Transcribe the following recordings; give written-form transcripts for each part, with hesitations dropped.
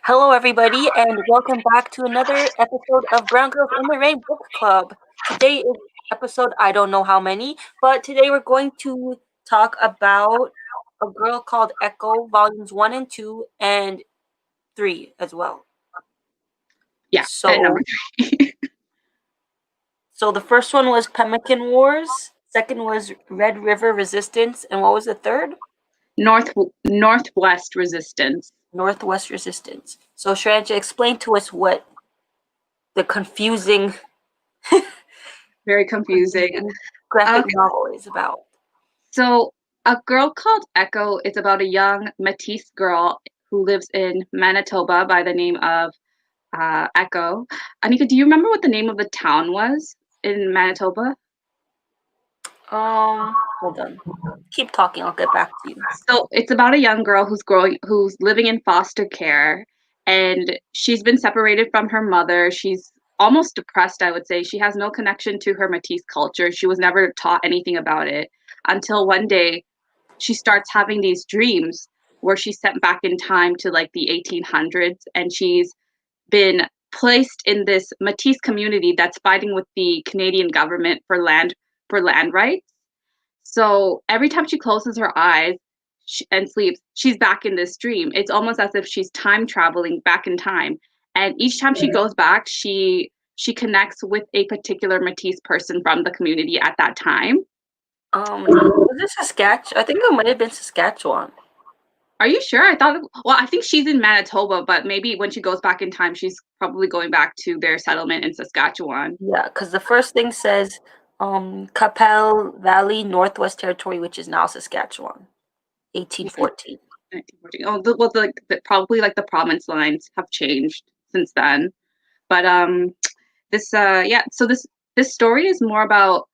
Hello, everybody, and welcome back to another episode of Brown Girls in the Rain Book Club. Today is episode I don't know how many, but today we're going to talk about A Girl Called Echo, volumes 1 and 2, and 3 as well. Yeah, and number So, 3. so the first one was Pemmican Wars, second was Red River Resistance, and what was the third? Northwest Resistance. Northwest Resistance. So, Shranja, explain to us what the confusing Very confusing. graphic novel is about. So, A Girl Called Echo is about a young Métis girl who lives in Manitoba by the name of Echo. Anika, do you remember what the name of the town was in Manitoba? Hold on. Keep talking. I'll get back to you. So it's about a young girl who's living in foster care, and she's been separated from her mother. She's almost depressed, I would say. She has no connection to her Métis culture. She was never taught anything about it until one day she starts having these dreams where she's sent back in time to like the 1800s, and she's been placed in this Métis community that's fighting with the Canadian government for land rights. So every time she closes her eyes and sleeps, she's back in this dream. It's almost as if she's time traveling back in time. And each time she goes back, she connects with a particular Métis person from the community at that time. Was it Saskatchewan? I think it might have been Saskatchewan. Are you sure? I think she's in Manitoba, but maybe when she goes back in time, she's probably going back to their settlement in Saskatchewan. Yeah, because the first thing says Capel Valley, Northwest Territory, which is now Saskatchewan, 1814. 1914. Probably like the province lines have changed since then. But this story is more about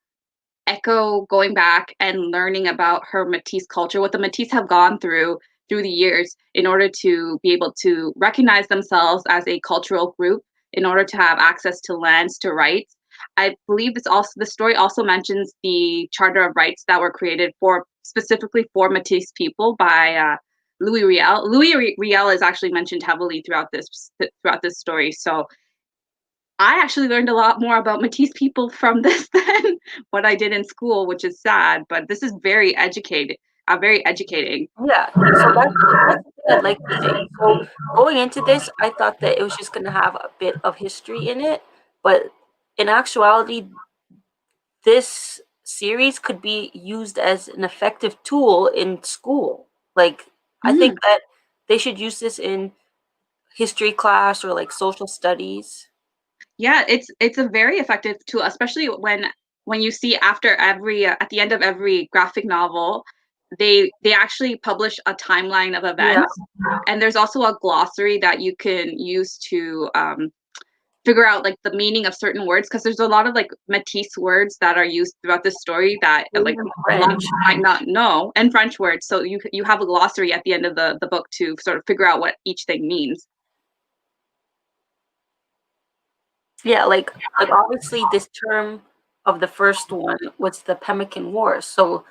Echo going back and learning about her Métis culture, what the Métis have gone through the years in order to be able to recognize themselves as a cultural group, in order to have access to lands, to rights. I believe the story also mentions the Charter of Rights that were created specifically for Métis people by Louis Riel. Louis Riel is actually mentioned heavily throughout this story. So I actually learned a lot more about Métis people from this than what I did in school, which is sad. But this is very educating. Yeah, so that's the thing I'd like to say. So going into this, I thought that it was just going to have a bit of history in it, but in actuality, this series could be used as an effective tool in school. Like, I think that they should use this in history class or like social studies. Yeah, it's a very effective tool, especially when you see after every at the end of every graphic novel, they actually publish a timeline of Yeah. events, and there's also a glossary that you can use to figure out like the meaning of certain words, because there's a lot of like Métis words that are used throughout the story that like a lot of people might not know, and French words. So you have a glossary at the end of the book to sort of figure out what each thing means. Yeah, like obviously this term of the first one was the Pemmican Wars. So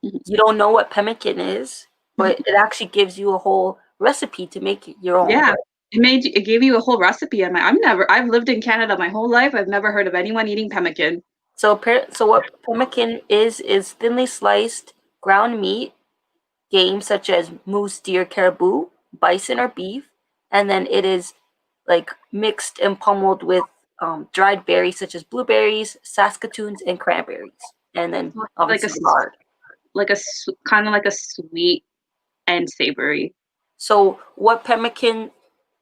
you don't know what pemmican is, but it actually gives you a whole recipe to make your own. Yeah, it gave you a whole recipe. I've lived in Canada my whole life. I've never heard of anyone eating pemmican. So what pemmican is thinly sliced ground meat, game such as moose, deer, caribou, bison, or beef, and then it is like mixed and pummeled with dried berries such as blueberries, saskatoons, and cranberries, and then Like a obviously lard. kind of like a sweet and savory. So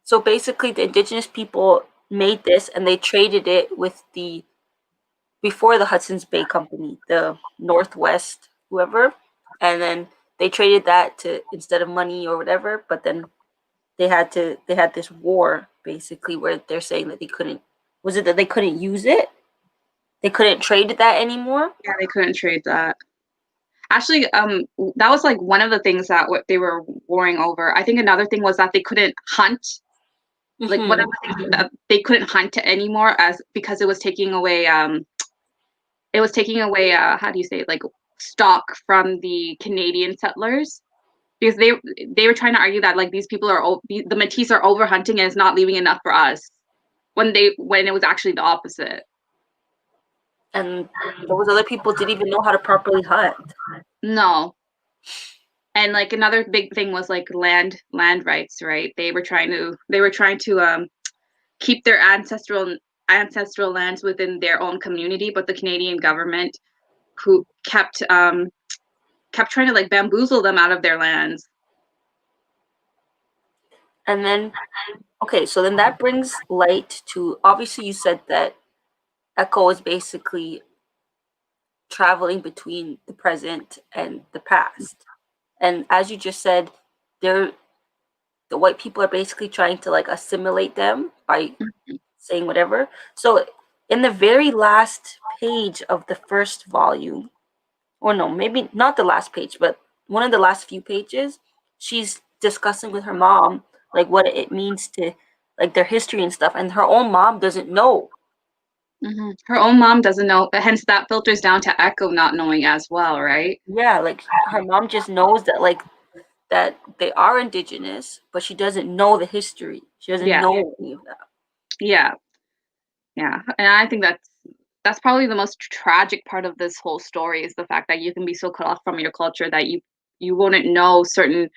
so basically the indigenous people made this and they traded it with before the Hudson's Bay Company, the Northwest, whoever, and then they traded that to instead of money or whatever, but then they had this war basically where they're saying that they couldn't was it that they couldn't use it? They couldn't trade that anymore? Yeah, they couldn't trade that. Actually, that was like one of the things that what they were warring over. I think another thing was that they couldn't hunt. Like one of the things that they couldn't hunt anymore, as because it was taking away how do you say it, like stock from the Canadian settlers. because they were trying to argue that like these people are the Métis are overhunting and it's not leaving enough for us when it was actually the opposite. And those other people didn't even know how to properly hunt. No. And like another big thing was like land rights, right? They were trying to keep their ancestral lands within their own community, but the Canadian government who kept trying to like bamboozle them out of their lands. And then, okay, so then that brings light to, obviously you said that Echo is basically traveling between the present and the past. And as you just said, they're the white people are basically trying to like assimilate them by saying whatever. So in the very last page of the first volume, or no, maybe not the last page, but one of the last few pages, she's discussing with her mom like what it means to like their history and stuff, and her own mom doesn't know. Mm-hmm. Her own mom doesn't know, hence that filters down to Echo not knowing as well, right? Yeah, like her mom just knows that like that they are indigenous, but she doesn't know the history. She doesn't Yeah. know any of that. Yeah. Yeah. And I think that's probably the most tragic part of this whole story is the fact that you can be so cut off from your culture that you wouldn't know certain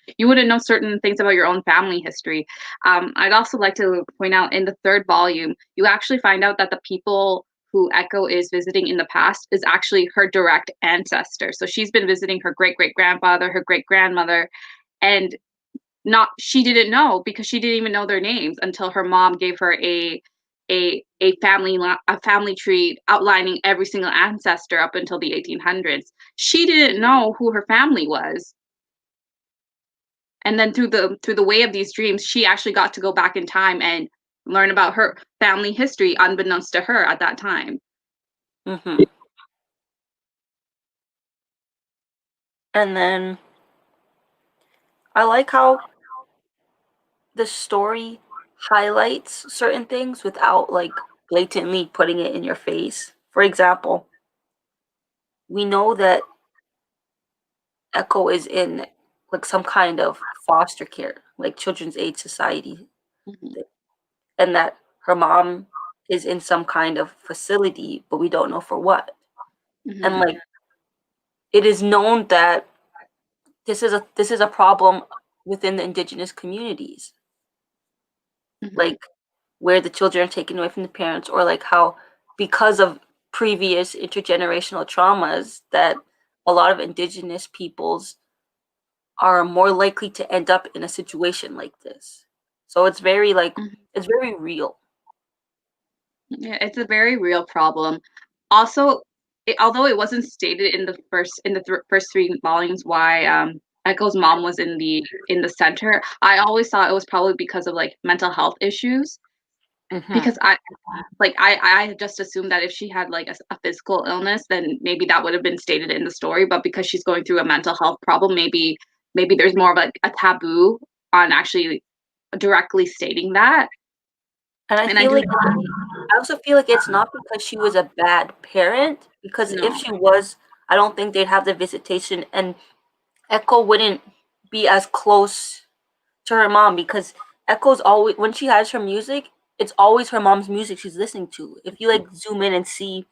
things about your own family history. I'd also like to point out in the third volume, you actually find out that the people who Echo is visiting in the past is actually her direct ancestor. So she's been visiting her great great grandfather, her great grandmother, and not she didn't know because she didn't even know their names until her mom gave her a family tree outlining every single ancestor up until the 1800s. She didn't know who her family was, and then through the way of these dreams, she actually got to go back in time and learn about her family history unbeknownst to her at that time. Mm-hmm. And then I like how the story highlights certain things without like blatantly putting it in your face. For example, we know that Echo is in like some kind of foster care, like children's aid society, Mm-hmm. and that her mom is in some kind of facility, but we don't know for what. And Mm-hmm. like it is known that this is a problem within the indigenous communities, Mm-hmm. like where the children are taken away from the parents, or like how because of previous intergenerational traumas that a lot of indigenous peoples are more likely to end up in a situation like this. So it's very like it's very real. Yeah, it's a very real problem. Also, although it wasn't stated in the first three volumes why Echo's mom was in the center, I always thought it was probably because of like mental health issues. Hmm. Because I just assumed that if she had like a physical illness, then maybe that would have been stated in the story. But because she's going through a mental health problem, maybe there's more of a taboo on actually directly stating that. And I And I feel do like I also feel like it's not because she was a bad parent, because if no. she was, I don't think they'd have the visitation, and Echo wouldn't be as close to her mom, because Echo's always when she has her music, it's always her mom's music she's listening to. If you like zoom in and see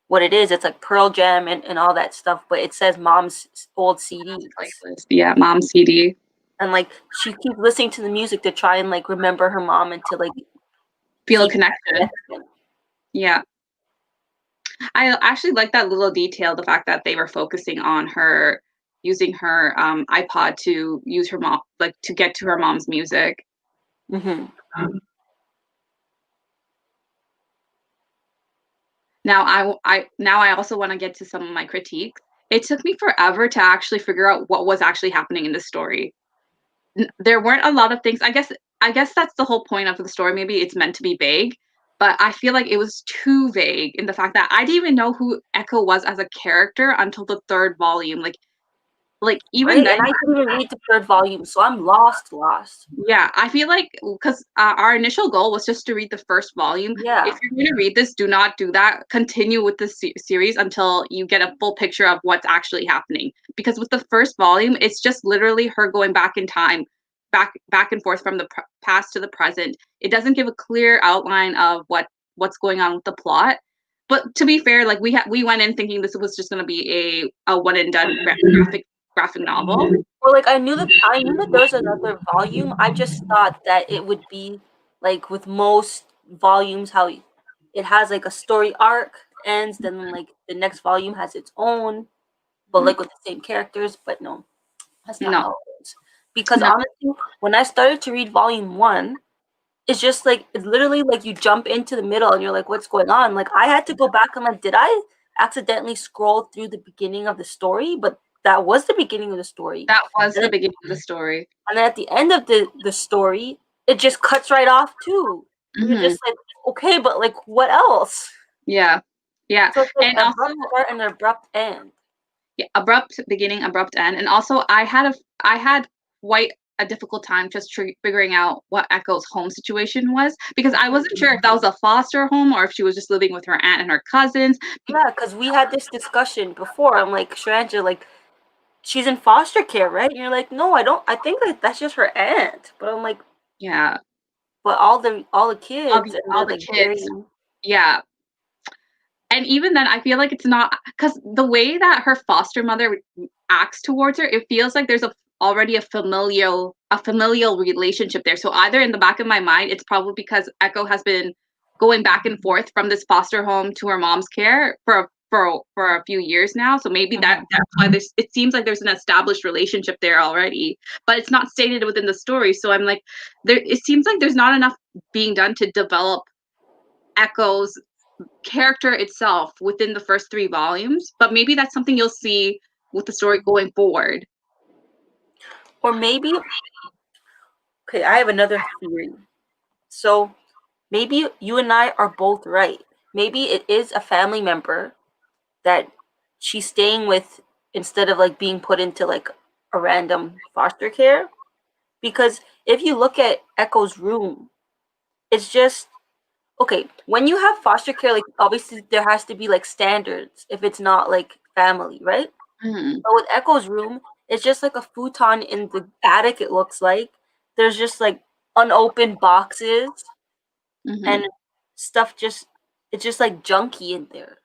what it is, it's like Pearl Jam and all that stuff, but it says mom's old CDs. Playlist. Yeah, mom CD. And like she keeps listening to the music to try and like remember her mom and to like Feel a keep connection. connection. Yeah. I actually like that little detail, the fact that they were focusing on her using her iPod to use her mom like to get to her mom's music. Hmm. Now I also want to get to some of my critiques. It took me forever to actually figure out what was actually happening in the story. There weren't a lot of things. I guess that's the whole point of the story. Maybe it's meant to be vague, but I feel like it was too vague in the fact that I didn't even know who Echo was as a character until the third volume. Like like even right? then, And I didn't even read the third volume, so I'm lost. yeah, I feel like because our initial goal was just to read the first volume. If Yeah, you're going to read this, do not do that. Continue with the series until you get a full picture of what's actually happening. Because with the first volume, it's just literally her going back in time, back and forth from the past to the present. It doesn't give a clear outline of what's going on with the plot. But to be fair, like we went in thinking this was just going to be a one and done graphic novel. or like I knew that there was another volume. I just thought that it would be like with most volumes, how it has like a story arc ends, then like the next volume has its own, but like with the same characters. But no, that's not No, how it is. Because no, honestly, when I started to read volume one, it's just like it's literally like you jump into the middle and you're like, what's going on? Like I had to go back and like, did I accidentally scroll through the beginning of the story? But that was the beginning of the story. that was And the then, beginning of the story. and then at the end of the story, it just cuts right off too. And you're Hmm. just like, okay, but like what else? Yeah, yeah, So it's like and abrupt also start and abrupt end. yeah, abrupt beginning, abrupt end, and also I had quite a difficult time just figuring out what Echo's home situation was because I wasn't sure if that was a foster home or if she was just living with her aunt and her cousins. Yeah, because we had this discussion before. I'm like, Sharanja, like she's in foster care, right? And you're like, no, I don't. I think like that's just her aunt. But I'm like, Yeah, but all the kids, and all they're the like very, kids. Yeah, and even then I feel like it's not because the way that her foster mother acts towards her, it feels like there's already a familial relationship there. So either in the back of my mind it's probably because Echo has been going back and forth from this foster home to her mom's care for a few years now, so maybe that's why it seems like there's an established relationship there already, but it's not stated within the story. So I'm like, it seems like there's not enough being done to develop Echo's character itself within the first three volumes, but maybe that's something you'll see with the story going forward. or maybe okay. I have another theory. So maybe you and I are both right. Maybe it is a family member that she's staying with instead of like being put into like a random foster care. Because if you look at Echo's room, it's just okay. When you have foster care, like obviously there has to be like standards if it's not like family, right? Mm-hmm. But with Echo's room, it's just like a futon in the attic, it looks like. There's just like unopened boxes Mm-hmm. and stuff just it's just like junky in there.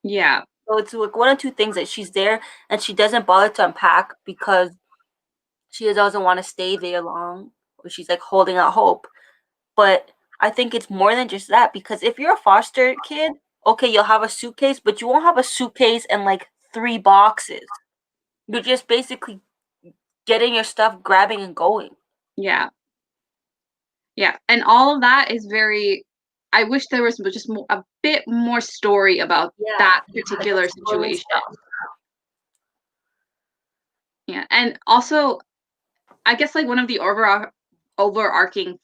Yeah. So it's like one of two things that she's there and she doesn't bother to unpack because she doesn't want to stay there long or she's like holding out hope. But I think it's more than just that because if you're a foster kid, okay, you'll have a suitcase, but you won't have a suitcase and like three boxes. You're just basically getting your stuff, grabbing and going. Yeah. Yeah. And all of that is very, I wish there was just a bit more story about Yeah, that particular exploring situation. stuff. Yeah. And also, I guess like one of the overarching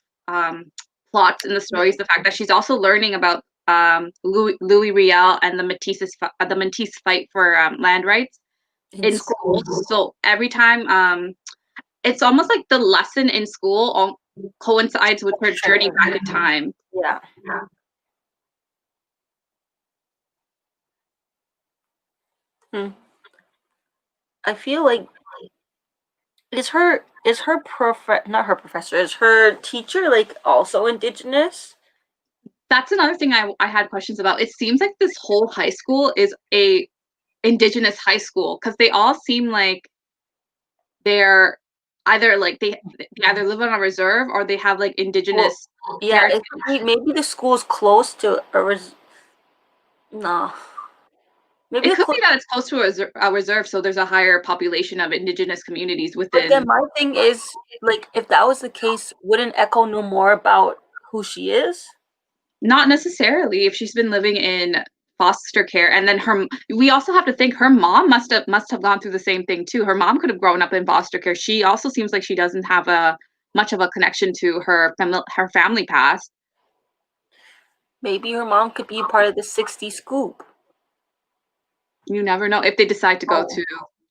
plots in the story is the fact that she's also learning about Louis Riel and the Métis fight for land rights In in school. school. So every time, it's almost like the lesson in school coincides with her journey back in time. Yeah. Hmm. I feel like not her professor, is her teacher like also indigenous? That's another thing I had questions about. It seems like this whole high school is a indigenous high school because they all seem like they're either like they either live on a reserve or they have like Well, indigenous yeah, heritage. it could be maybe the school's close to no. Maybe It the could close be that it's close to a reserve, so there's a higher population of indigenous communities but then within. my thing is like if that was the case, wouldn't Echo know more about who she is? Not necessarily if she's been living in foster care, and then we also have to think her mom must have gone through the same thing too. Her mom could have grown up in foster care. She also seems like she doesn't have a much of a connection to her family past. Maybe her mom could be part of the 60 scoop. You never know if they decide to go to.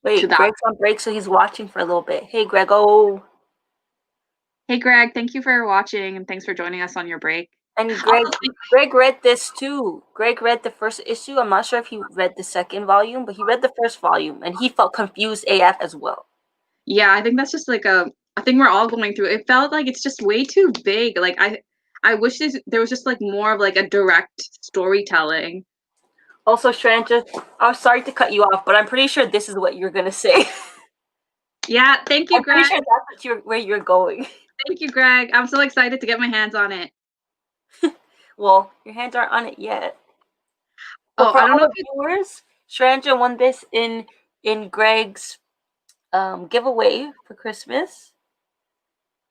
Wait, that. Greg's on break, so he's watching for a little bit. Hey, Greg. Oh, Hey, Greg, thank you for watching and thanks for joining us on your break. and Also, Greg read this too. Greg read the first issue. I'm not sure if he read the second volume, but he read the first volume, and he felt confused AF as well. yeah, I think that's just like a thing we're all going through. It felt like it's just way too vague. Like I wish there was just like more of like a direct storytelling. Also, Shranja, I'm sorry to cut you off, but I'm pretty sure this is what you're gonna say. Yeah, thank you, I'm pretty Greg. sure that's where you're going. Thank you, Greg. I'm so excited to get my hands on it. Well, your hands aren't on it yet. So Oh, for I don't all know if the viewers, Shranja won this in Greg's giveaway for Christmas,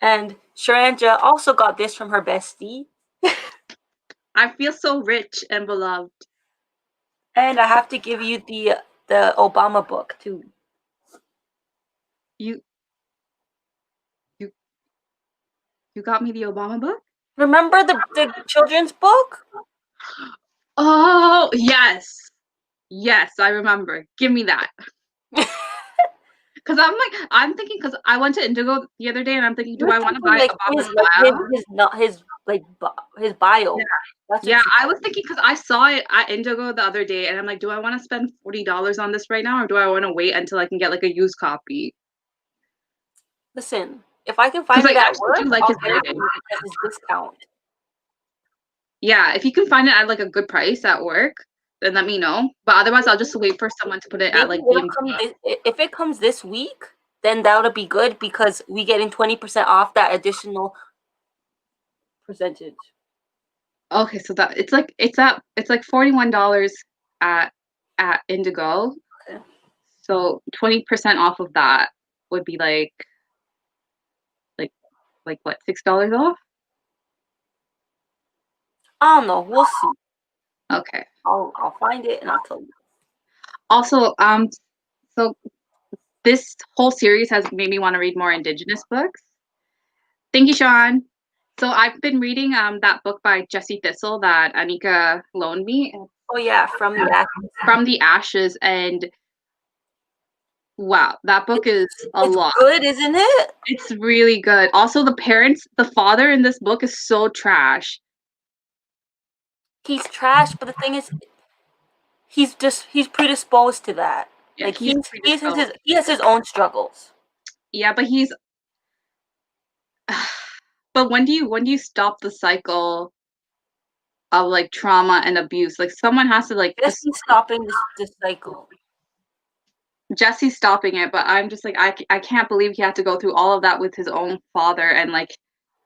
and Shranja also got this from her bestie. I feel so rich and beloved. And I have to give you the Obama book too. You you you got me the Obama book? Remember the children's book? Oh, yes. Yes, I remember. Give me that. Because I'm thinking, because I went to Indigo the other day and I'm thinking, do You're I want to thinking buy like Obama's bio? his bio. Yeah. That's Yeah, what you. I was thinking because I saw it at Indigo the other day and I'm like, do I want to spend $40 on this right now or do I want to wait until I can get like a used copy? Listen, if I can Because find it like, I at actually work, do like I'll his get it writing. for you because it's discount. Yeah, if you can find it at like a good price at work, then let me know. But otherwise, I'll just wait for someone to put it at Maybe like it'll DMV. come if it comes this week, then that'll be good because we getting 20% off that additional percentage. Okay, so that it's like $41 at Indigo. Okay. So 20% off of that would be like like what, $6 off? I don't know. We'll see. Okay. I'll find it and I'll tell you. Also, so this whole series has made me want to read more Indigenous books. Thank you, Sean. So I've been reading that book by Jessie Thistle that Anika loaned me, Oh yeah, from the actors. From the Ashes, and wow, that book is a It's lot. good, isn't it? It's really good. Also, the father in this book is so trash. He's trash, but the thing is, he's predisposed to that. Yeah, Like he's predisposed. he has his own struggles. Yeah, but he's but when do you stop the cycle of like trauma and abuse? Like someone has to like Just just he's stopping this cycle. Jesse's stopping it, but I'm just like I can't believe he had to go through all of that with his own father and like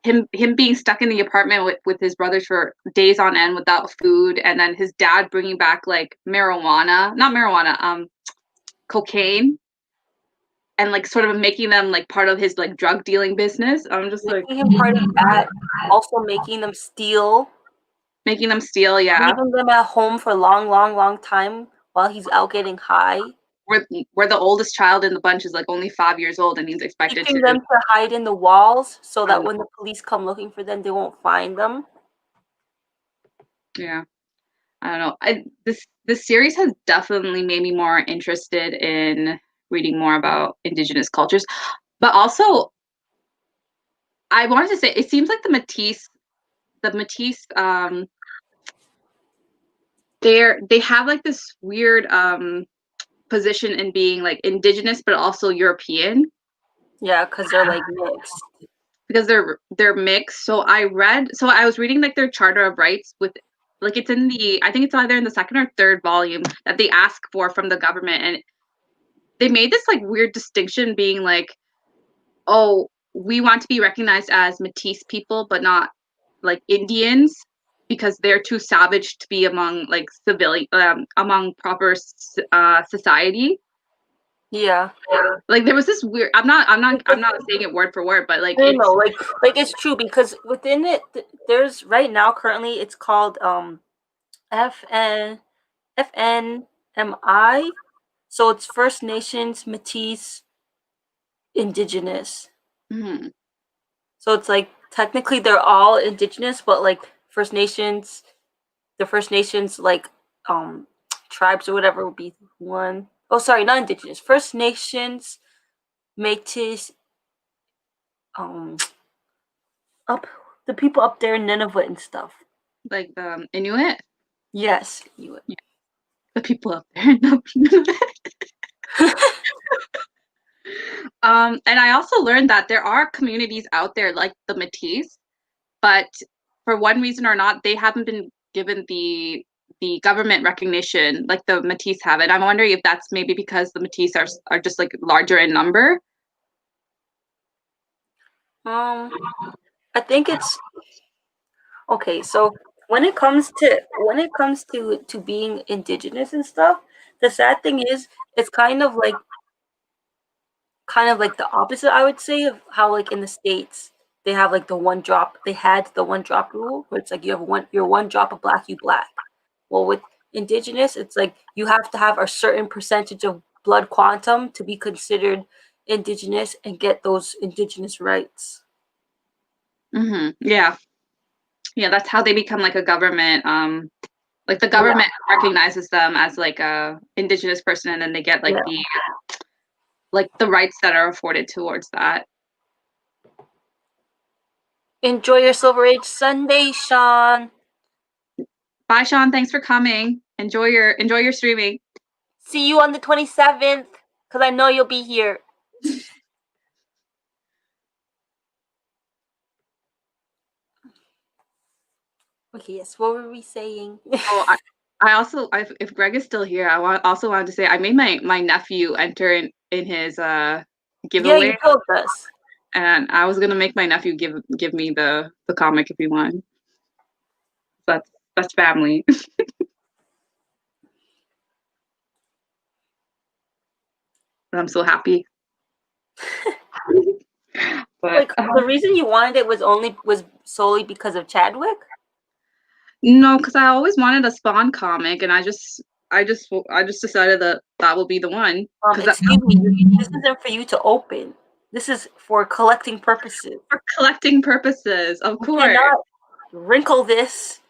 him being stuck in the apartment with his brothers for days on end without food, and then his dad bringing back like not marijuana, cocaine, and like sort of making them like part of his like drug dealing business. I'm just like Making him part of that, also making them steal, making them steal. Yeah, leaving them at home for a long time while he's out getting high, where the oldest child in the bunch is like only 5 years old and he's expected teaching to. them to hide in the walls so I that know. when the police come looking for them, they won't find them. Yeah. I don't know. This series has definitely made me more interested in reading more about Indigenous cultures, but also I wanted to say it seems like the Métis, they have like this weird position in being like Indigenous, but also European Yeah, because they're like mixed. because they're mixed. So I was reading like their Charter of Rights with like it's in the I think it's either in the second or third volume that they ask for from the government, and they made this like weird distinction being like, oh, we want to be recognized as Métis people but not like Indians because they're too savage to be among like civilian among proper society. Yeah. Like there was this weird I'm not saying it word for word, but like I it's know, like it's true because within it, there's right now currently it's called FN FNMI, so it's First Nations, Métis, Indigenous. mhm. So it's like technically they're all Indigenous, but like First Nations, the First Nations like tribes or whatever would be one. Oh, sorry, not indigenous. First Nations, Métis, um, up the people up there in Nineveh and stuff. Like the Inuit? Yes, you would. Yeah, the people up there. And I also learned that there are communities out there like the Métis, but for one reason or not, they haven't been given the government recognition like the Métis have. And I'm wondering if that's maybe because the Métis are just like larger in number. I think it's okay. So when it comes to being indigenous and stuff, the sad thing is it's kind of like the opposite, I would say, of how like in the States they have like the one drop. They had the one drop rule where it's like you're one drop of black, you black. Well, with indigenous, it's like you have to have a certain percentage of blood quantum to be considered indigenous and get those indigenous rights. Yeah. Yeah, that's how they become like a government. Like the Yeah, government recognizes them as like a indigenous person, and then they get like yeah. the rights that are afforded towards that. Enjoy your Silver Age Sunday, Sean. Bye, Sean. Thanks for coming. Enjoy your streaming. See you on the 27th, because I know you'll be here. Okay, yes, what were we saying? Oh, I also, if Greg is still here, also wanted to say I made my nephew enter in his Yeah, giveaway, you told us. and I was gonna make my nephew give me the comic if he won. That's family. I'm so happy. But Like, the reason you wanted it was solely because of Chadwick? no, because I always wanted a Spawn comic, and I just decided that will be the one. Excuse me, this isn't for you to open. This is for collecting purposes. For collecting purposes, of You course. cannot wrinkle this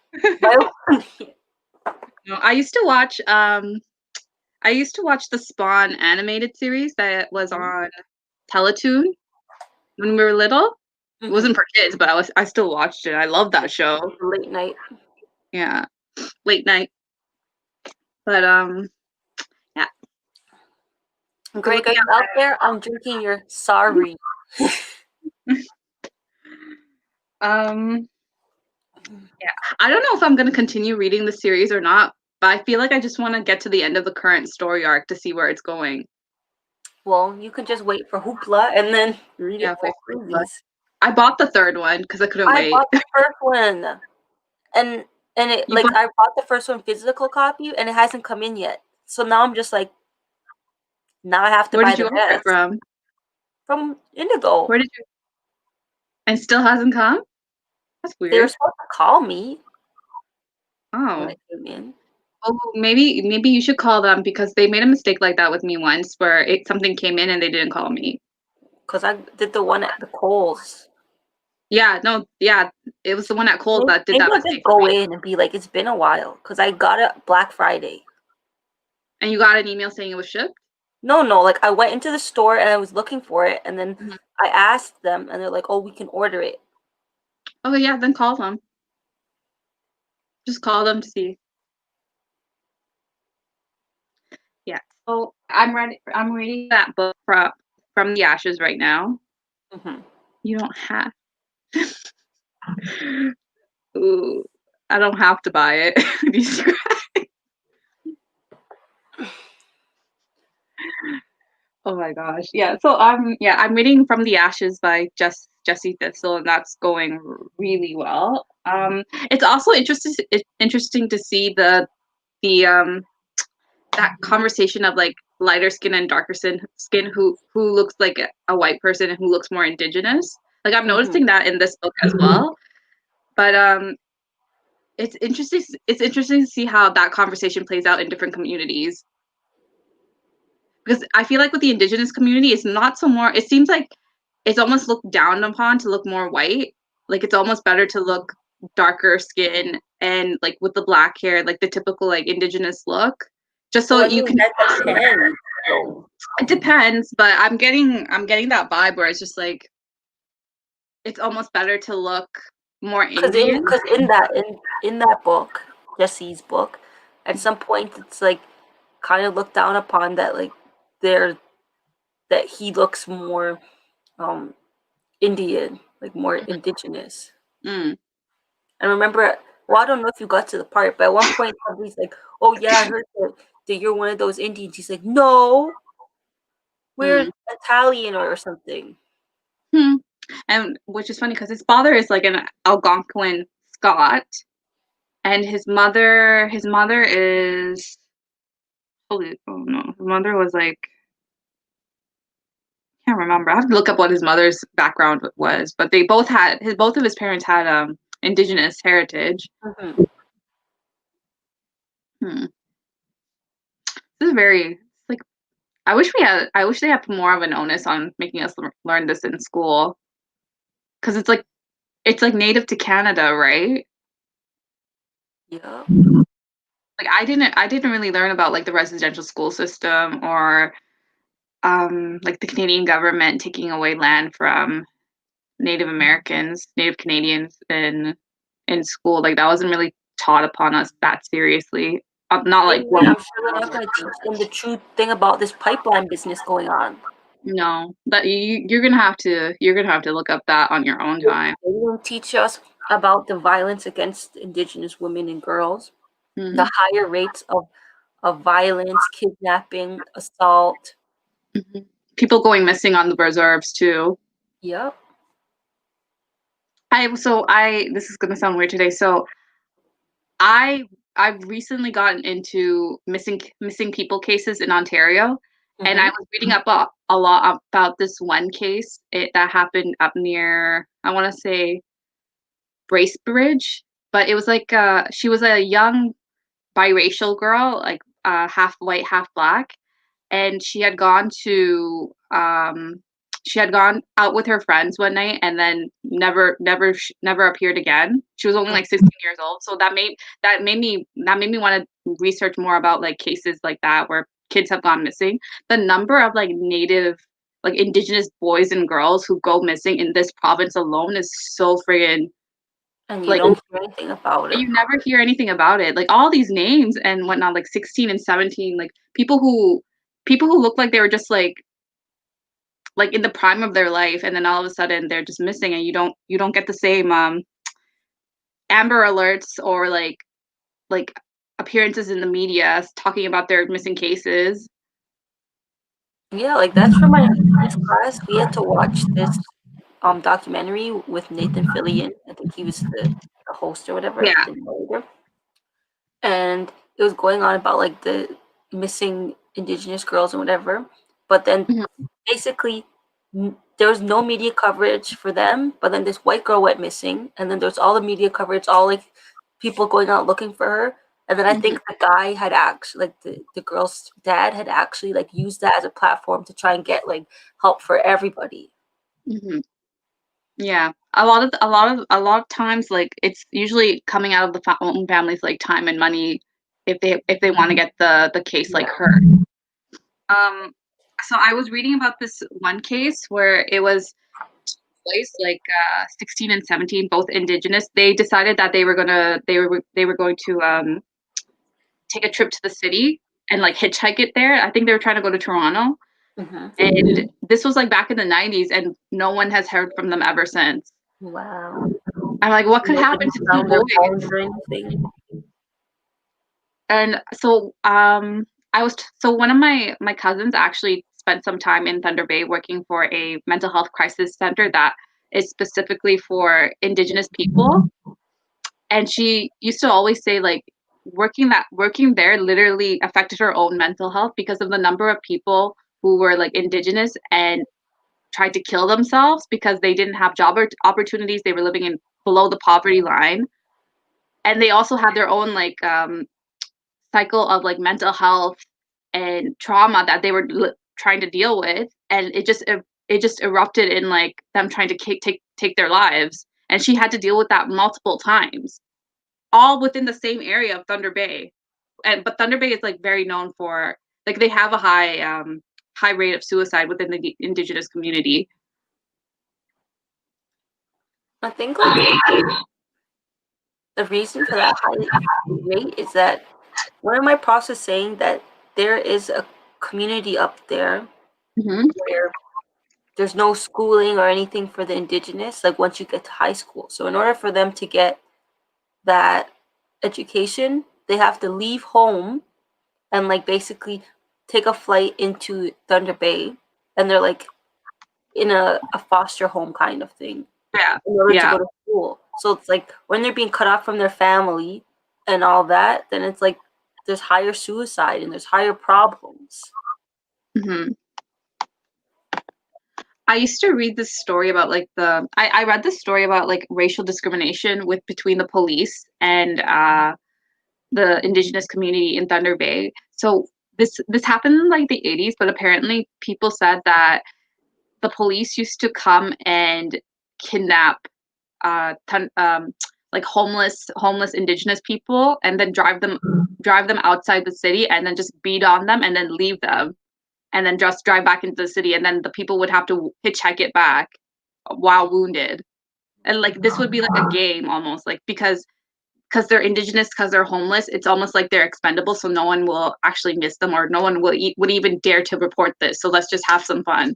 by opening it. No, I used to watch the Spawn animated series that was on Teletoon when we were little. It wasn't for kids, but I still watched it. I love that show. Late night. Yeah, late night. But yeah. Greg, are you out there? I'm drinking your sorry. Yeah. I don't know if I'm gonna continue reading the series or not, but I feel like I just want to get to the end of the current story arc to see where it's going. Well, you can just wait for Hoopla and then read Yeah, it for freebies. I bought the third one because I couldn't wait. I bought the first one, and it like I bought the first one physical copy, and it hasn't come in yet. So now I'm just like, now I have to Where buy did you the order it rest from? from Indigo. Where did you? And still hasn't come? That's They were weird. supposed to call me when Oh. I came in. Oh, maybe you should call them because they made a mistake like that with me once where something came in and they didn't call me. Because I did the one at the Kohl's. Yeah, no, yeah, it was the one at Kohl's that did Maybe that I mistake. did go in and be like, it's been a while. Because I got it Black Friday. And you got an email saying it was shipped? No, like I went into the store and I was looking for it, and then I asked them, and they're like, "Oh, we can order it." Okay, yeah, then call them. Just call them to see. Yeah. So I'm reading that book from the ashes right now. You don't have. Ooh, I don't have to buy it. Oh my gosh. Yeah. So I'm reading From the Ashes by Jessie Thistle, and that's going really well. It's also interesting to see the that conversation of like lighter skin and darker skin who looks like a white person and who looks more indigenous. Like I'm noticing that in this book as well. But it's interesting to see how that conversation plays out in different communities. Because I feel like with the indigenous community, it's not so more. It seems like it's almost looked down upon to look more white. Like it's almost better to look darker skin and like with the black hair, like the typical like indigenous look. just so Well, I you mean can. that depends. So, It depends, but I'm getting that vibe where it's just like it's almost better to look more Indian. because in that book, Jesse's book, at some point it's like kind of looked down upon that like they're that he looks more um Indian, like more indigenous. Mm, I remember, well, I don't know if you got to the part, but at one point somebody's like, "Oh yeah, I heard that you're one of those Indians." He's like, "No, we're mm, Italian or something." hmm. And which is funny because his father is like an Algonquin Scot, and his mother is holy. Oh no, his mother was like can't remember. I have to look up what his mother's background was, but they both of his parents had indigenous heritage. Hmm. Hmm. This is very like I wish they had more of an onus on making us learn this in school because it's like native to Canada, right? Yeah. Like I didn't really learn about like the residential school system or like the Canadian government taking away land from Native Canadians in school. Like that wasn't really taught upon us that seriously. Not like Same way, what I'm sure they're not going to teach them the true thing about this pipeline business going on. no, that you're gonna have to look up that on your own They time. won't teach us about the violence against Indigenous women and girls, the Hmm. higher rates of violence, kidnapping, assault. Hmm. People going missing on the reserves too. Yep. I this is gonna sound weird today. So I I've recently gotten into missing people cases in Ontario, and I Mm-hmm. was reading up a lot about this one case that happened up near I want to say Bracebridge, but it was like she was a young biracial girl, like half white, half black, and she had gone out with her friends one night and then never appeared again. She was only like 16 years old, so that made me want to research more about like cases like that where kids have gone missing. The number of like indigenous boys and girls who go missing in this province alone is so friggin' And you like don't hear anything about it. you never hear anything about it. Like all these names and whatnot, like 16 and 17, like people who look like they were just like in the prime of their life, and then all of a sudden they're just missing, and you don't get the same Amber Alerts or like appearances in the media talking about their missing cases. Yeah, like that's for my English class. We had to watch this documentary with Nathan Fillion. I think he was the host or whatever, Yeah. the narrator. And it was going on about like the missing indigenous girls and whatever. But then Mhm. basically there was no media coverage for them. But then this white girl went missing, and then there's all the media coverage, all like people going out looking for her. And then I Mhm. think the guy had actually like the girl's dad had actually like used that as a platform to try and get like help for everybody. Mhm. Yeah. A lot of times like it's usually coming out of the own family's like time and money if they want to get the case like Yeah. heard. Um, so I was reading about this one case where it was boys, like 16 and 17, both indigenous. They decided that they were going to take a trip to the city and like hitchhike it there. I think they were trying to go to Toronto, Hmm. and this was like back in the 90s, and no one has heard from them ever since. Wow. I'm like, what could Like happen they to two found their bones boys? or anything. And so so one of my cousins actually spent some time in Thunder Bay working for a mental health crisis center that is specifically for indigenous people. And she used to always say like working there literally affected her own mental health because of the number of people who were like indigenous and tried to kill themselves because they didn't have opportunities. They were living in below the poverty line, and they also had their own like cycle of like mental health and trauma that they were trying to deal with, and it just erupted in like them trying to take their lives, and she had to deal with that multiple times, all within the same area of Thunder Bay. but Thunder Bay is like very known for, like, they have a high rate of suicide within the indigenous community. I think like the reason for that high rate is that one of my profs is saying that there is a community up there Mm-hmm. where there's no schooling or anything for the indigenous, like once you get to high school. So in order for them to get that education, they have to leave home and like basically take a flight into Thunder Bay, and they're like in a foster home kind of thing Yeah, in order to yeah. go to school. So it's like when they're being cut off from their family and all that, then it's like there's higher suicide and there's higher problems. Mm-hmm. I used to read this story about like I read this story about like racial discrimination with between the police and the indigenous community in Thunder Bay. So this happened in like the 80s, but apparently people said that the police used to come and kidnap like homeless indigenous people and then drive them outside the city and then just beat on them and then leave them and then just drive back into the city, and then the people would have to hitchhike it back while wounded. And like this would be like a game almost, like because they're indigenous, because they're homeless, it's almost like they're expendable, so no one will actually miss them, or no one would even dare to report this, so let's just have some fun.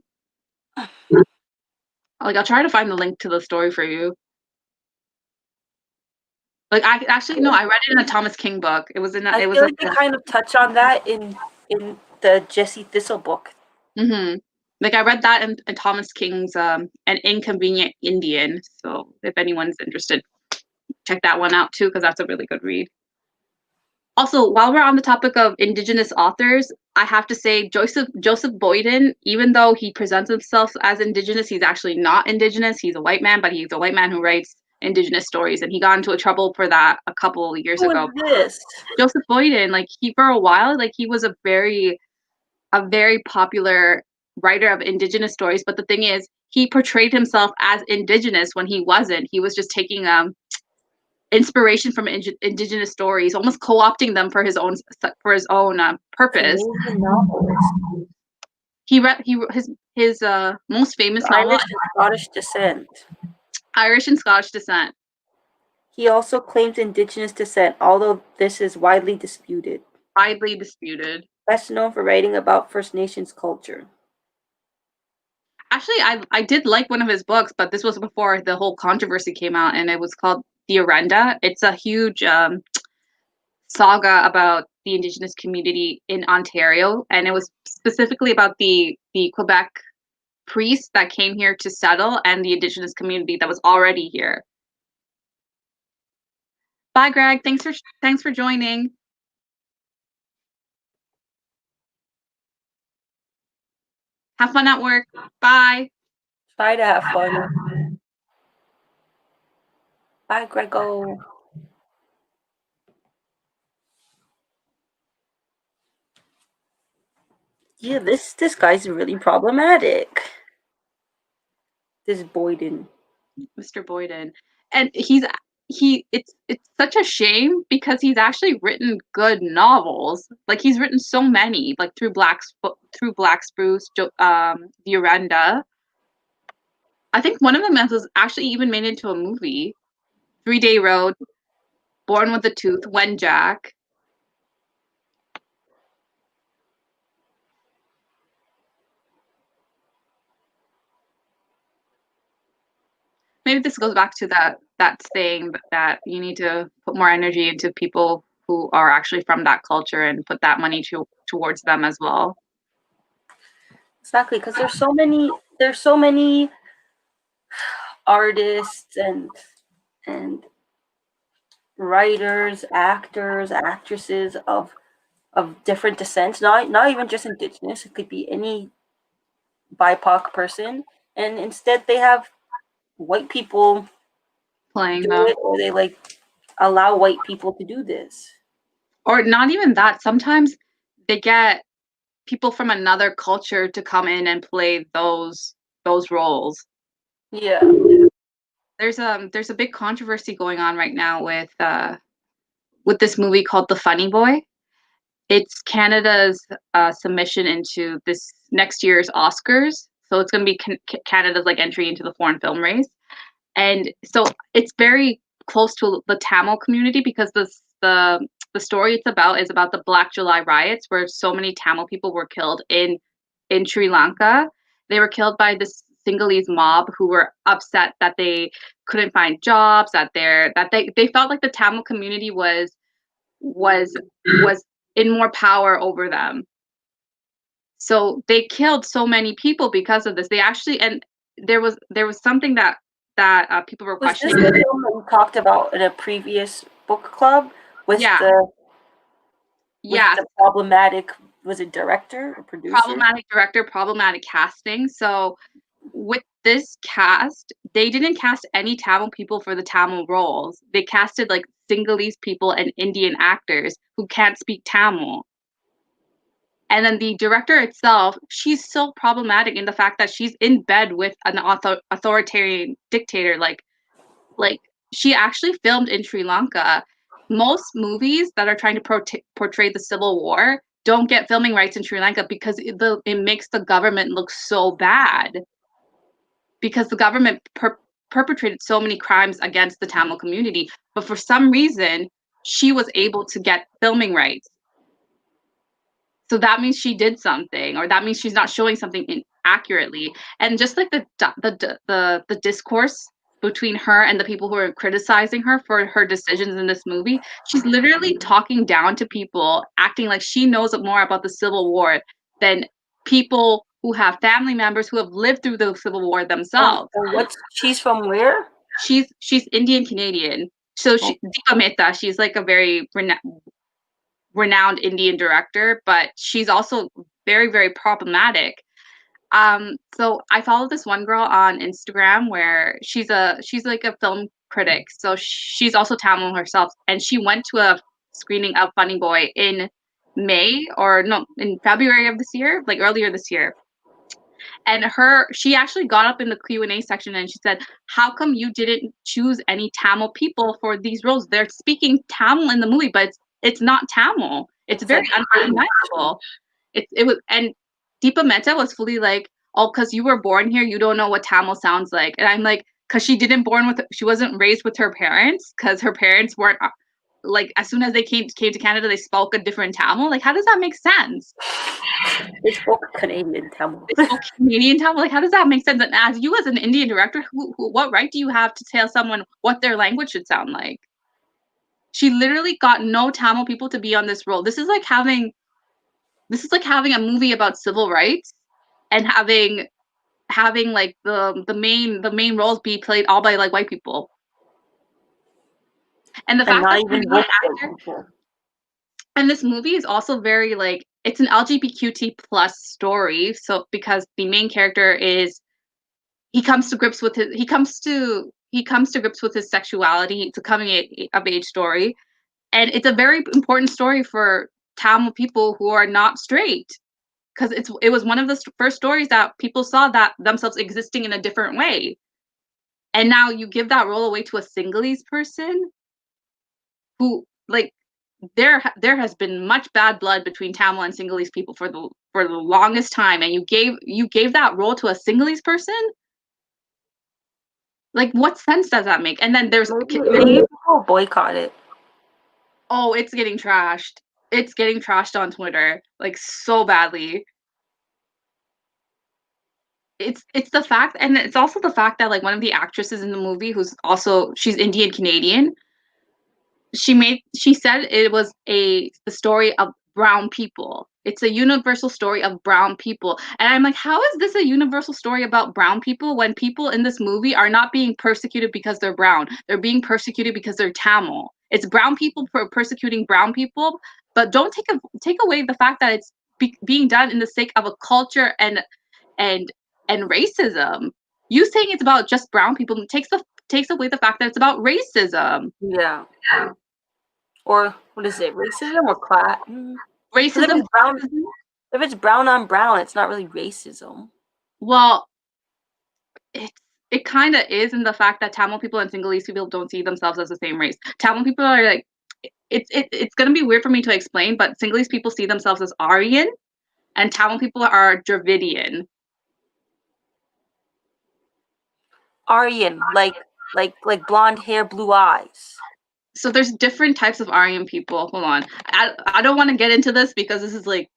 Like, I'll try to find the link to the story for you. Like, I actually no, I read it in a Thomas King book. I It was feel like like they kind of touch on that in the Jesse Thistle book. mm-hmm. Like I read that in Thomas King's An Inconvenient Indian. So if anyone's interested, check that one out too, because that's a really good read. Also, while we're on the topic of indigenous authors, I have to say Joseph Boyden, even though he presents himself as indigenous, he's actually not indigenous. He's a white man, but he's a white man who writes indigenous stories, and he got into trouble for that a couple of years Who ago. is this? Joseph Boyden, like he for a while, like he was a very popular writer of indigenous stories, but the thing is, he portrayed himself as indigenous when he wasn't. He was just taking inspiration from indigenous stories, almost co-opting them for his own purpose. Canadian novelist. His most famous novel, Irish and Scottish descent. Irish and Scottish descent. He also claims indigenous descent, although this is widely disputed. Widely disputed. Best known for writing about First Nations culture. Actually, I did like one of his books, but this was before the whole controversy came out, and it was called The Arenda. It's a huge saga about the indigenous community in Ontario, and it was specifically about the Quebec priests that came here to settle and the indigenous community that was already here. Bye, Greg. Thanks for joining. Have fun at work. Bye. Try to have fun. Bye, Grego. Yeah, this guy's really problematic. This Boyden. Mr. Boyden. And it's such a shame because he's actually written good novels. Like he's written so many, like through Black Spruce, The Arenda. I think one of them was actually even made into a movie. 3 Day Road, Born with a Tooth, When Jack. Maybe this goes back to that saying that you need to put more energy into people who are actually from that culture and put that money towards them as well. Exactly, because there's so many artists and writers, actors, actresses of different descents, not even just indigenous, it could be any BIPOC person, and instead they have white people Playing do them. it, or they like allow white people to do this. Or not even that. Sometimes they get people from another culture to come in and play those roles. Yeah. There's a big controversy going on right now with this movie called The Funny Boy. It's Canada's submission into this next year's Oscars. So it's going to be Canada's like entry into the foreign film race. And so it's very close to the Tamil community because the story it's about is about the Black July riots where so many Tamil people were killed in Sri Lanka. They were killed by this Sinhalese mob who were upset that they couldn't find jobs, that they felt like the Tamil community was in more power over them. So they killed so many people because of this. They actually, and there was something that people were Was this questioning. the film that we talked about in a previous book club with Yeah, the yeah, problematic, was it director or producer? problematic director, problematic casting. So with this cast, they didn't cast any Tamil people for the Tamil roles. They casted like Sinhalese people and Indian actors who can't speak Tamil. And then the director itself, she's so problematic in the fact that she's in bed with an authoritarian dictator. Like she actually filmed in Sri Lanka. Most movies that are trying to portray the civil war don't get filming rights in Sri Lanka because it makes the government look so bad because the government perpetrated so many crimes against the Tamil community. But for some reason, she was able to get filming rights. So that means she did something, or that means she's not showing something accurately. And just like the discourse between her and the people who are criticizing her for her decisions in this movie, she's literally talking down to people, acting like she knows more about the Civil War than people who have family members who have lived through the Civil War themselves. And she's from where? She's Indian Canadian. So Oh, Deepa Mehta, she's like a very renowned Indian director, but she's also very, very problematic. So I follow this one girl on Instagram where she's like a film critic. So she's also Tamil herself, and she went to a screening of Funny Boy in May or no, in February of this year, like earlier this year. And she actually got up in the Q&A section and she said, how come you didn't choose any Tamil people for these roles? They're speaking Tamil in the movie, but it's not Tamil. It's it's very like unrecognizable. It was, and Deepa Mehta was fully like, oh, because you were born here, you don't know what Tamil sounds like. And I'm like, because she wasn't raised with her parents, because her parents weren't like, as soon as they came to Canada, they spoke a different Tamil. Like, how does that make sense? they spoke Canadian Tamil. They spoke Canadian Tamil. Like, how does that make sense? And as you, as an Indian director, what right do you have to tell someone what their language should sound like? She literally got no Tamil people to be on this role. This is like having a movie about civil rights and having like the main roles be played all by like white people. And the And fact not that the even main woke actor, people. and this movie is also very like, it's an LGBTQT plus story. So because the main character is, he comes to grips with his sexuality. It's a coming of age story, and it's a very important story for Tamil people who are not straight, because it was one of the first stories that people saw that themselves existing in a different way. And now you give that role away to a Sinhalese person who, like, there has been much bad blood between Tamil and Sinhalese people for the longest time, and you gave that role to a Sinhalese person. Like, what sense does that make? And then Maybe people boycott it. oh, it's getting trashed. It's getting trashed on Twitter, like, so badly. It's the fact, and it's also the fact that like one of the actresses in the movie, she's Indian Canadian, she said it was the story of brown people. It's a universal story of brown people. And I'm like, how is this a universal story about brown people when people in this movie are not being persecuted because they're brown? They're being persecuted because they're Tamil. It's brown people persecuting brown people, but don't take away the fact that it's being done in the sake of a culture and and racism. You saying it's about just brown people takes away the fact that it's about racism. Yeah. Or what is it? Racism or class? Because Racism. if it's brown on brown, it's not really racism. Well, it kind of is in the fact that Tamil people and Sinhalese people don't see themselves as the same race. Tamil people are like, it's gonna be weird for me to explain, but Sinhalese people see themselves as Aryan, and Tamil people are Dravidian. Aryan, like blonde hair, blue eyes. So there's different types of Aryan people. Hold on, I don't want to get into this because this is like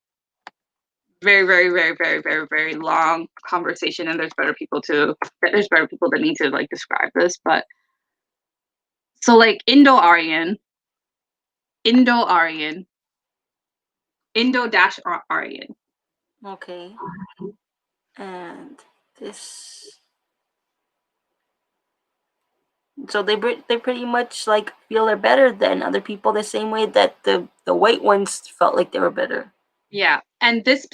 very, very, very, very, very, very long conversation, and there's better people that need to like describe this. But so like Indo-Aryan, Indo-Aryan, Indo-Aryan. Okay. And this. So they pretty much like feel they're better than other people the same way that the white ones felt like they were better. Yeah, and this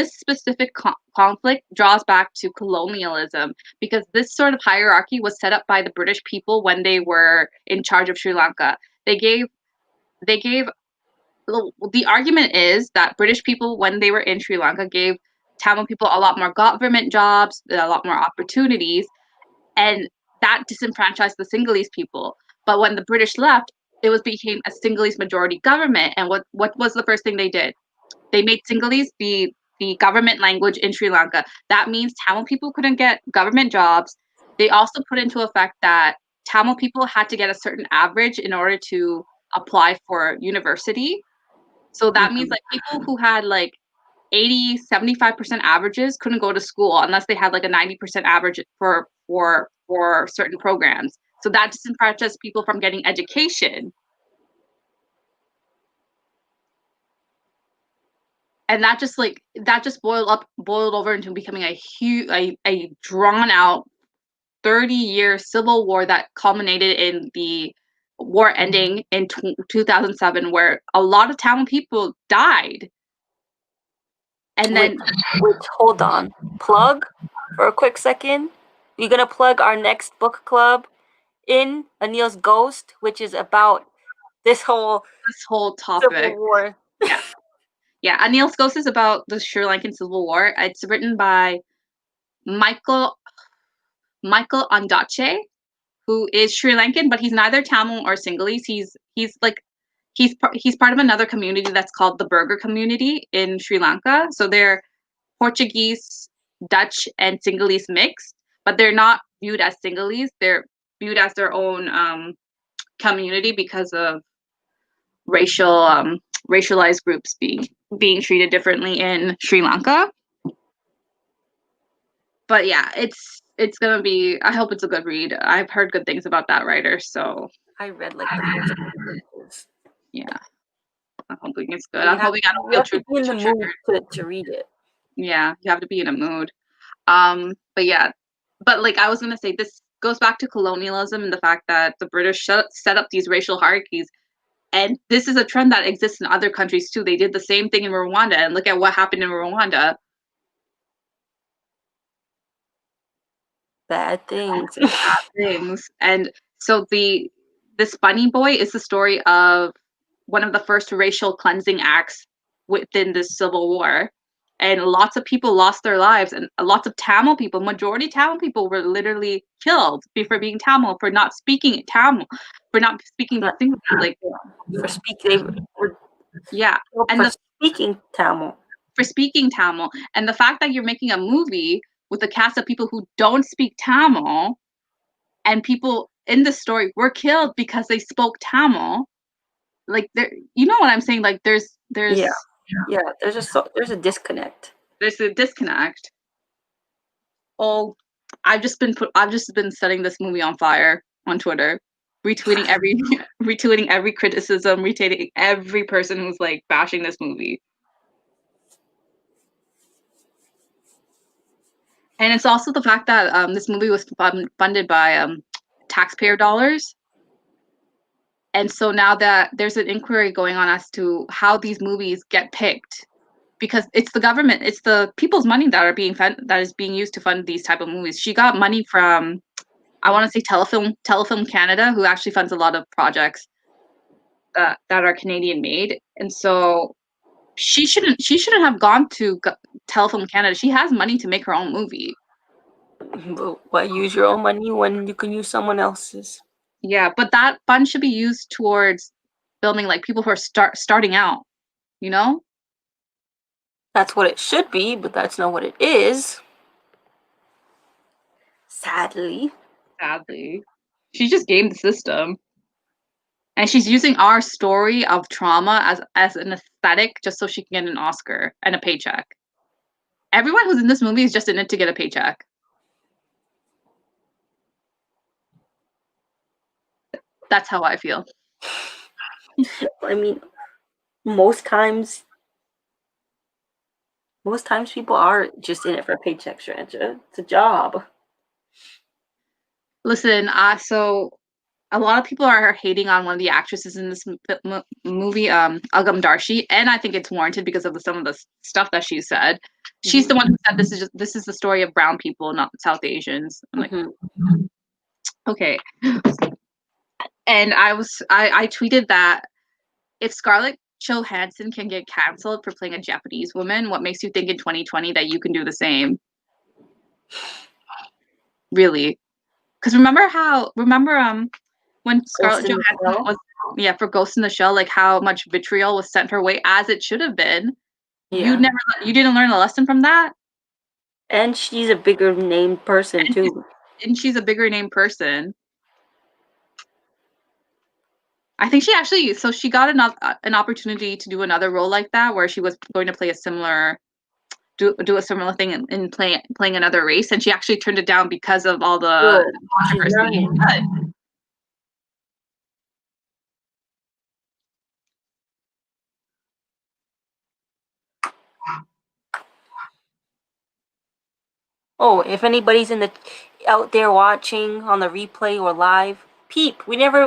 specific conflict draws back to colonialism because this sort of hierarchy was set up by the British people when they were in charge of Sri Lanka. They gave the argument is that British people when they were in Sri Lanka gave Tamil people a lot more government jobs, a lot more opportunities, and that disenfranchised the Sinhalese people. But when the British left, became a Sinhalese majority government, and what was the first thing they did? They made Sinhalese the government language in Sri Lanka. That means Tamil people couldn't get government jobs. They also put into effect that Tamil people had to get a certain average in order to apply for university. So that means like people who had like 75% averages couldn't go to school unless they had like a 90% average for certain programs. So that disenfranchised people from getting education. And that just boiled over into becoming a huge a drawn out 30-year civil war that culminated in the war ending in 2007, where a lot of Tamil people died. And then which hold on, plug for a quick second. We're gonna plug our next book club in Aniel's Ghost, which is about this whole topic. Civil War. Yeah, Aniel's Ghost is about the Sri Lankan Civil War. It's written by Michael Ondaatje, who is Sri Lankan, but he's neither Tamil or Sinhalese. He's part of another community that's called the Burgher community in Sri Lanka. So they're Portuguese, Dutch, and Sinhalese mixed, but they're not viewed as Sinhalese. They're viewed as their own community because of racialized groups being treated differently in Sri Lanka. But yeah, it's gonna be. I hope it's a good read. I've heard good things about that writer, so I read like the first pages. yeah, I'm hoping it's good. I'm hoping I don't You feel have to be in the mood to read it. Yeah, you have to be in a mood. But yeah, but like I was gonna say, this goes back to colonialism and the fact that the British set up these racial hierarchies, and this is a trend that exists in other countries too. They did the same thing in Rwanda, and look at what happened in Rwanda. Bad things. And so this bunny boy is the story of one of the first racial cleansing acts within the Civil War. And lots of people lost their lives, and lots of Tamil people, majority Tamil people, were literally killed for being Tamil, for not speaking Tamil, for not speaking like for speaking. Yeah, and for speaking Tamil. For speaking Tamil, and the fact that you're making a movie with a cast of people who don't speak Tamil, and people in the story were killed because they spoke Tamil. Like there, you know what I'm saying? Like there's yeah. There's a disconnect. There's a disconnect. Oh, I've just been setting this movie on fire on Twitter, retweeting every criticism, retweeting every person who's like bashing this movie. And it's also the fact that this movie was funded by taxpayer dollars. And so now that there's an inquiry going on as to how these movies get picked, because it's the government, it's the people's money that is being used to fund these type of movies. She got money from, I want to say Telefilm Canada, who actually funds a lot of projects that are Canadian made. And so she shouldn't have gone to Telefilm Canada. She has money to make her own movie. But why use your own money when you can use someone else's? Yeah, but that fund should be used towards filming like people who are starting out, you know? That's what it should be, but that's not what it is. Sadly. Sadly. She just gamed the system. And she's using our story of trauma as an aesthetic just so she can get an Oscar and a paycheck. Everyone who's in this movie is just in it to get a paycheck. That's how I feel. I mean, most times people are just in it for a paycheck, Shreya. It's a job. Listen, so a lot of people are hating on one of the actresses in this movie, Agam Darshi, and I think it's warranted because of some of the stuff that she said. She's the one who said this is the story of brown people, not South Asians. I'm like, okay. And I tweeted that if Scarlett Johansson can get canceled for playing a Japanese woman, what makes you think in 2020 that you can do the same? Really? Because remember when Scarlett Johansson was for Ghost in the Shell, like how much vitriol was sent her way as it should have been. Yeah. You didn't learn a lesson from that? And she's a bigger named person too. And she's a bigger name person. I think she got an opportunity to do another role like that where she was going to play a similar do a similar thing in playing another race, and she actually turned it down because of all the controversy. Oh, if anybody's out there watching on the replay or live, peep. We never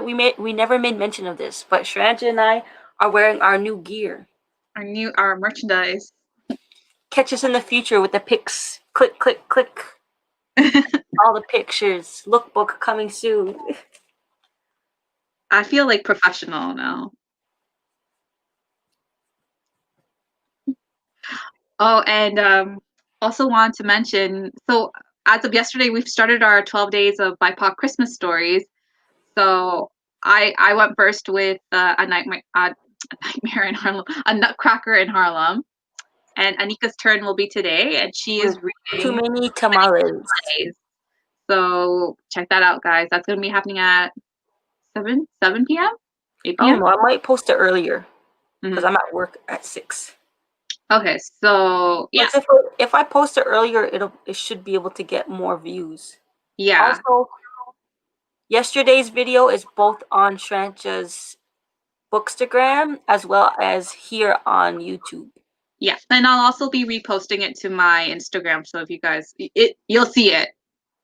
made mention of this, but Shranja and I are wearing our new gear. Our merchandise. Catch us in the future with the pics. Click, click, click. All the pictures. Lookbook coming soon. I feel like professional now. Oh, and also want to mention, so as of yesterday, we've started our 12 days of BIPOC Christmas stories. So I went first with a nightmare in Harlem, a Nutcracker in Harlem, and Anika's turn will be today, and she is reading Too Many Tamales. So check that out, guys. That's going to be happening at 7 p.m. 8 Oh p.m. no, I might post it earlier because I'm at work at 6. Okay, so yeah. If I post it earlier, it should be able to get more views. Yeah. Also, yesterday's video is both on Shrancha's Bookstagram as well as here on YouTube. Yeah, and I'll also be reposting it to my Instagram. So if you guys, you'll see it.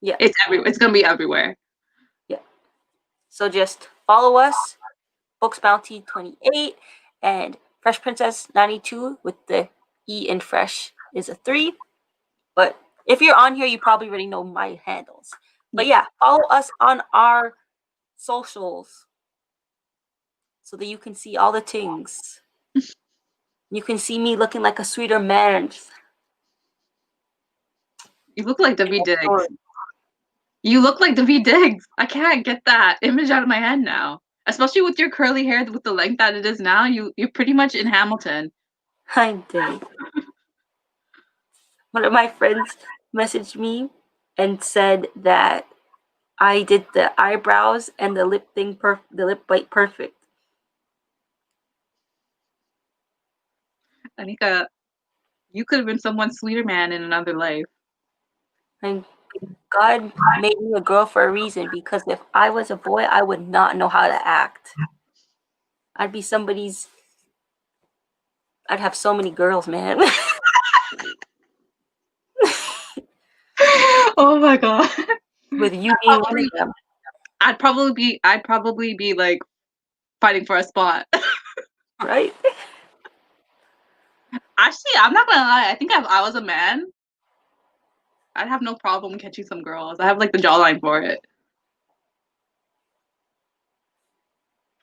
Yeah, it's everywhere. It's gonna be everywhere. Yeah. So just follow us, Books Bounty 28 and Fresh Princess 92 with the E in Fresh is a 3. But if you're on here, you probably already know my handles. But yeah, follow us on our socials so that you can see all the things. You can see me looking like a sweeter man. You look like W. Diggs. You look like W. Diggs. I can't get that image out of my head now. Especially with your curly hair with the length that it is now, you're pretty much in Hamilton. I did. One of my friends messaged me and said that I did the eyebrows and the lip thing the lip bite perfect. Anika, you could have been someone's sweeter man in another life. And God made me a girl for a reason, because if I was a boy, I would not know how to act. I'd be somebody's. I'd have so many girls, man. Oh my god. With you being one of them. I'd probably be like fighting for a spot. Right? Actually, I'm not gonna lie. I think if I was a man, I'd have no problem catching some girls. I have like the jawline for it.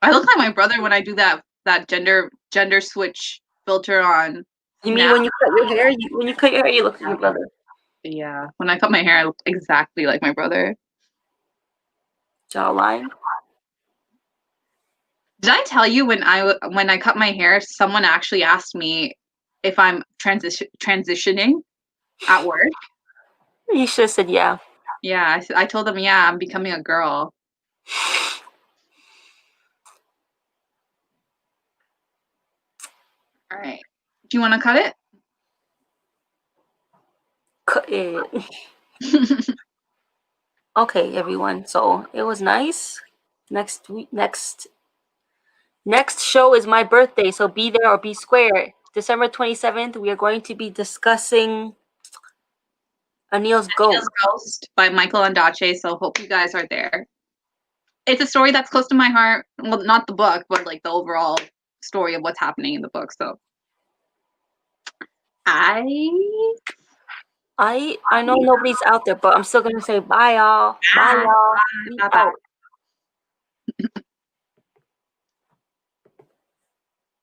I look like my brother when I do that gender switch filter on. You mean when you cut your hair? When you cut your hair, you look like your brother. Yeah. When I cut my hair, I look exactly like my brother. Jawline. Did I tell you when I cut my hair, someone actually asked me if I'm transitioning at work? You should have said yeah. Yeah, I told them, yeah, I'm becoming a girl. All right. Do you want to cut it? Cut it. Okay, everyone. So it was nice. Next show is my birthday, so be there or be square. December 27th, we are going to be discussing Aniel's Ghost. Ghost by Michael Ondaatje, so hope you guys are there. It's a story that's close to my heart. Well, not the book, but like the overall story of what's happening in the book. So I know nobody's out there, but I'm still gonna say bye, y'all. Bye, y'all. We bye-bye. out.